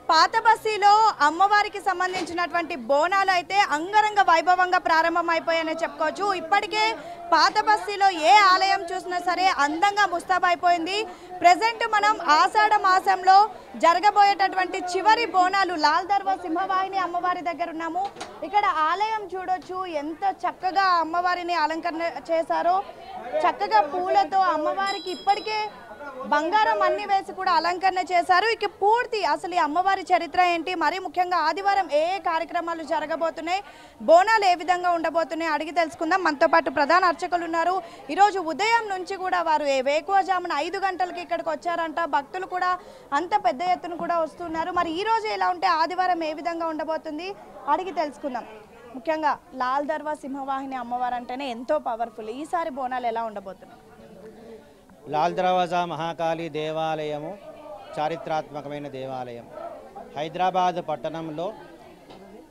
పాత బస్తీలో అమ్మవారికి సంబంధించినటువంటి బోనాలు అయితే అంగరంగ వైభవంగా ప్రారంభమైపోయాయని చెప్పుకోవచ్చు. ఇప్పటికే పాత బస్తీలో ఏ ఆలయం చూసినా సరే అందంగా ముస్తాబైపోయింది. ప్రెజెంట్ మనం ఆషాఢ మాసంలో జరగబోయేటటువంటి చివరి బోనాలు లాల్ దర్వా సింహవాహిని అమ్మవారి దగ్గర ఉన్నాము. ఇక్కడ ఆలయం చూడొచ్చు, ఎంత చక్కగా అమ్మవారిని అలంకరణ చేశారో. చక్కగా పూలతో అమ్మవారికి ఇప్పటికే బంగారం అన్ని వేసి కూడా అలంకరణ చేశారు. ఇక పూర్తి అసలు ఈ అమ్మవారి చరిత్ర ఏంటి, మరీ ముఖ్యంగా ఆదివారం ఏ కార్యక్రమాలు జరగబోతున్నాయి, బోనాలు ఏ విధంగా ఉండబోతున్నాయి అడిగి తెలుసుకుందాం. మనతో పాటు ప్రధాన అర్చకులు ఉన్నారు. ఈరోజు ఉదయం నుంచి కూడా వారు వేకువజామున 5 గంటలకి ఇక్కడికి వచ్చారంట. భక్తులు కూడా అంత పెద్ద ఎత్తున కూడా వస్తున్నారు. మరి ఈ రోజు ఎలా ఉంటే ఆదివారం ఏ విధంగా ఉండబోతుంది అడిగి తెలుసుకుందాం. ముఖ్యంగా లాల్ దర్వా సింహవాహిని అమ్మవారు అంటేనే ఎంతో పవర్ఫుల్. ఈసారి బోనాలు ఎలా ఉండబోతున్నాయి? లాల్ దర్వాజా మహాకాళి దేవాలయము చారిత్రాత్మకమైన దేవాలయం. హైదరాబాద్ పట్టణంలో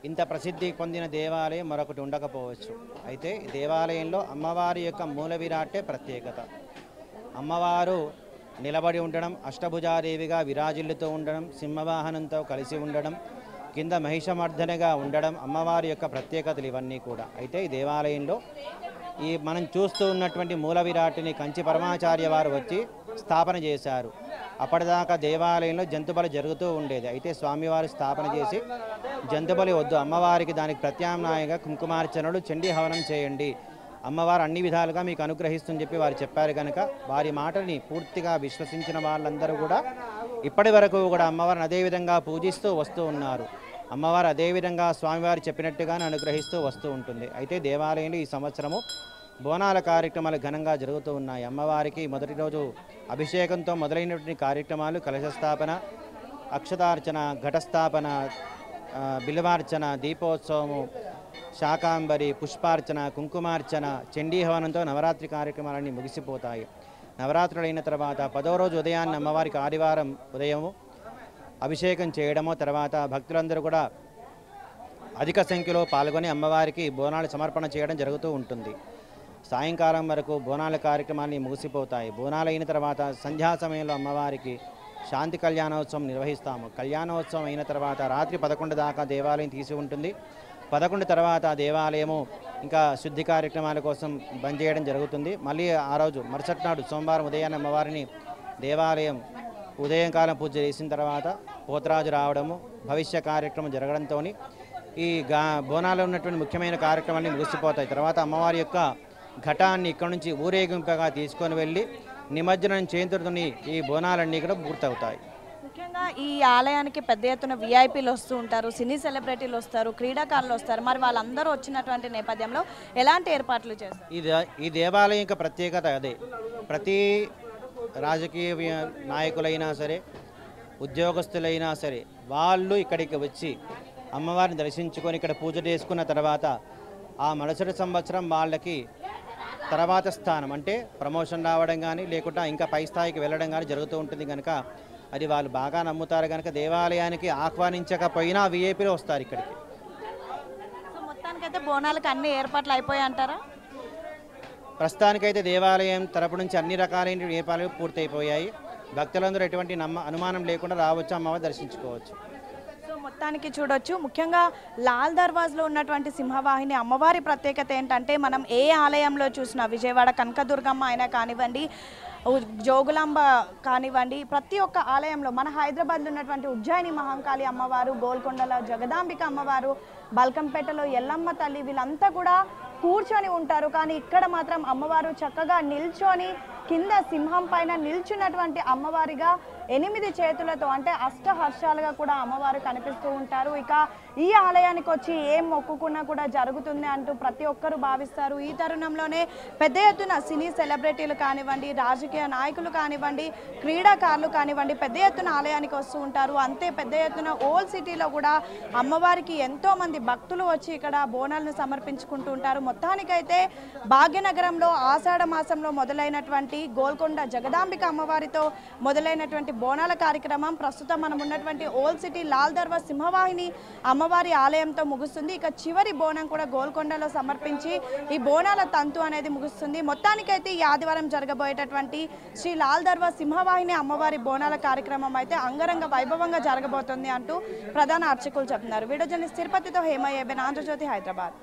ఇంత ప్రసిద్ధి పొందిన దేవాలయం మరొకటి ఉండకపోవచ్చు. అయితే ఈ దేవాలయంలో అమ్మవారి యొక్క మూల విరాటే ప్రత్యేకత. అమ్మవారు నిలబడి ఉండడం, అష్టభుజాదేవిగా విరాజిల్లుతూ ఉండడం, సింహవాహనంతో కలిసి ఉండడం, కింద మహిషమర్ధనగా ఉండడం అమ్మవారి యొక్క ప్రత్యేకతలు ఇవన్నీ కూడా. అయితే ఈ దేవాలయంలో ఈ మనం చూస్తూ ఉన్నటువంటి మూల విరాటిని కంచి పరమాచార్య వారు వచ్చి స్థాపన చేశారు. అప్పటిదాకా దేవాలయంలో జంతుబలి జరుగుతూ ఉండేది. అయితే స్వామివారు స్థాపన చేసి జంతుబలి వద్దు, అమ్మవారికి దానికి ప్రత్యామ్నాయంగా కుంకుమార్చనలు, చండీ హవనం చేయండి, అమ్మవారు అన్ని విధాలుగా మీకు అనుగ్రహిస్తుందని చెప్పి వారు చెప్పారు. కనుక వారి మాటని పూర్తిగా విశ్వసించిన వాళ్ళందరూ కూడా ఇప్పటి వరకు కూడా అమ్మవారిని అదేవిధంగా పూజిస్తూ వస్తూ ఉన్నారు. అమ్మవారు అదేవిధంగా స్వామివారు చెప్పినట్టుగానే అనుగ్రహిస్తూ వస్తూ ఉంటుంది. అయితే దేవాలయంలో ఈ సంవత్సరము బోనాల కార్యక్రమాలు ఘనంగా జరుగుతూ ఉన్నాయి. అమ్మవారికి మొదటి రోజు అభిషేకంతో మొదలైనటువంటి కార్యక్రమాలు కలశ స్థాపన, అక్షతార్చన, ఘటస్థాపన, బిల్వార్చన, దీపోత్సవము, శాకాంబరి, పుష్పార్చన, కుంకుమార్చన, చండీహవనంతో నవరాత్రి కార్యక్రమాలన్నీ ముగిసిపోతాయి. నవరాత్రులు అయిన తర్వాత 10వ రోజు ఉదయాన్నే అమ్మవారికి ఆదివారం ఉదయము అభిషేకం చేయడము, తర్వాత భక్తులందరూ కూడా అధిక సంఖ్యలో పాల్గొని అమ్మవారికి బోనాలు సమర్పణ చేయడం జరుగుతూ ఉంటుంది. సాయంకాలం వరకు బోనాల కార్యక్రమాన్ని ముగిసిపోతాయి. బోనాలు అయిన తర్వాత సంధ్యా సమయంలో అమ్మవారికి శాంతి కళ్యాణోత్సవం నిర్వహిస్తాము. కళ్యాణోత్సవం అయిన తర్వాత రాత్రి 11 దాకా దేవాలయం తీసి ఉంటుంది. 11 తర్వాత దేవాలయము ఇంకా శుద్ధి కార్యక్రమాల కోసం బంద్ చేయడం జరుగుతుంది. మళ్ళీ ఆ రోజు మరుసటి నాడు సోమవారం ఉదయాన్నే అమ్మవారిని దేవాలయం ఉదయంకాలం పూజ చేసిన తర్వాత పోతరాజు రావడము, భవిష్య కార్యక్రమం జరగడంతో ఈ బోనాలో ఉన్నటువంటి ముఖ్యమైన కార్యక్రమాన్ని ముగిసిపోతాయి. తర్వాత అమ్మవారి యొక్క ఘటాన్ని ఇక్కడ నుంచి ఊరేగింపుగా తీసుకొని వెళ్ళి నిమజ్జనం చేతుడుని ఈ బోనాలన్నీ కూడా పూర్తవుతాయి. ముఖ్యంగా ఈ ఆలయానికి పెద్ద ఎత్తున విఐపీలు వస్తూ ఉంటారు, సినీ సెలబ్రిటీలు వస్తారు, క్రీడాకారులు వస్తారు. మరి వాళ్ళందరూ వచ్చినటువంటి నేపథ్యంలో ఎలాంటి ఏర్పాట్లు చేస్తారు? ఈ దేవాలయం యొక్క ప్రత్యేకత అదే. ప్రతి రాజకీయ నాయకులైనా సరే, ఉద్యోగస్తులైనా సరే, వాళ్ళు ఇక్కడికి వచ్చి అమ్మవారిని దర్శించుకొని ఇక్కడ పూజ చేసుకున్న తర్వాత ఆ మరుసటి సంవత్సరం వాళ్ళకి తర్వాత స్థానం అంటే ప్రమోషన్ రావడం కానీ లేకుండా ఇంకా పై స్థాయికి వెళ్ళడం కానీ జరుగుతూ ఉంటుంది. కనుక అది వాళ్ళు బాగా నమ్ముతారు. కనుక దేవాలయానికి ఆహ్వానించకపోయినా విఐపీలు వస్తారు ఇక్కడికి. సో మొత్తానికైతే బోనాలకు అన్ని ఏర్పాట్లు అయిపోయాయి అంటారా? ప్రస్తుతానికైతే దేవాలయం తరపు నుంచి అన్ని రకాలైన ఏర్పాట్లు పూర్తయిపోయాయి. భక్తులందరూ ఎటువంటి అనుమానం లేకుండా రావచ్చు, అమ్మవారిని దర్శించుకోవచ్చు. సో మొత్తానికి చూడొచ్చు, ముఖ్యంగా లాల్ దర్వాజ్లో ఉన్నటువంటి సింహవాహిని అమ్మవారి ప్రత్యేకత ఏంటంటే మనం ఏ ఆలయంలో చూసినా విజయవాడ కనకదుర్గమ్మ అయినా కానివ్వండి, జోగులాంబ కానివ్వండి, ప్రతి ఒక్క ఆలయంలో మన హైదరాబాద్లో ఉన్నటువంటి ఉజ్జయిని మహంకాళి అమ్మవారు, గోల్కొండలో జగదాంబిక అమ్మవారు, బల్కంపేటలో ఎల్లమ్మ తల్లి, వీళ్ళంతా కూడా కూర్చొని ఉంటారు. కానీ ఇక్కడ మాత్రం అమ్మవారు చక్కగా నిల్చొని కింద సింహం పైన నిల్చున్నటువంటి అమ్మవారిగా 8 చేతులతో అంటే అష్టహర్షాలుగా కూడా అమ్మవారు కనిపిస్తూ ఉంటారు. ఇక ఈ ఆలయానికి వచ్చి ఏం మొక్కుకున్నా కూడా జరుగుతుంది అంటూ ప్రతి ఒక్కరూ భావిస్తారు. ఈ తరుణంలోనే పెద్ద ఎత్తున సినీ సెలబ్రిటీలు కానివ్వండి, రాజకీయ నాయకులు కానివ్వండి, క్రీడాకారులు కానివ్వండి పెద్ద ఎత్తున ఆలయానికి వస్తూ ఉంటారు. అంతే పెద్ద ఎత్తున ఓల్డ్ సిటీలో కూడా అమ్మవారికి ఎంతోమంది భక్తులు వచ్చి ఇక్కడ బోనాలను సమర్పించుకుంటూ ఉంటారు. మొత్తానికైతే భాగ్యనగరంలో ఆషాఢ మాసంలో మొదలైనటువంటి గోల్కొండ జగదాంబిక అమ్మవారితో మొదలైనటువంటి బోనాల కార్యక్రమం ప్రస్తుతం మనం ఉన్నటువంటి ఓల్డ్ సిటీ లాల్ దర్వా సింహవాహిని అమ్మవారి ఆలయంతో ముగుస్తుంది. ఇక చివరి బోనం కూడా గోల్కొండలో సమర్పించి ఈ బోనాల తంతు అనేది ముగుస్తుంది. మొత్తానికైతే ఈ ఆదివారం జరగబోయేటటువంటి శ్రీ లాల్ దర్వా సింహవాహిని అమ్మవారి బోనాల కార్యక్రమం అయితే అంగరంగ వైభవంగా జరగబోతుంది అంటూ ప్రధాన అర్చకులు చెప్తున్నారు. వీడియో జర్నలిస్ట్ తిరుపతితో హేమ ఏబెన్, ఆంధ్రజ్యోతి, హైదరాబాద్.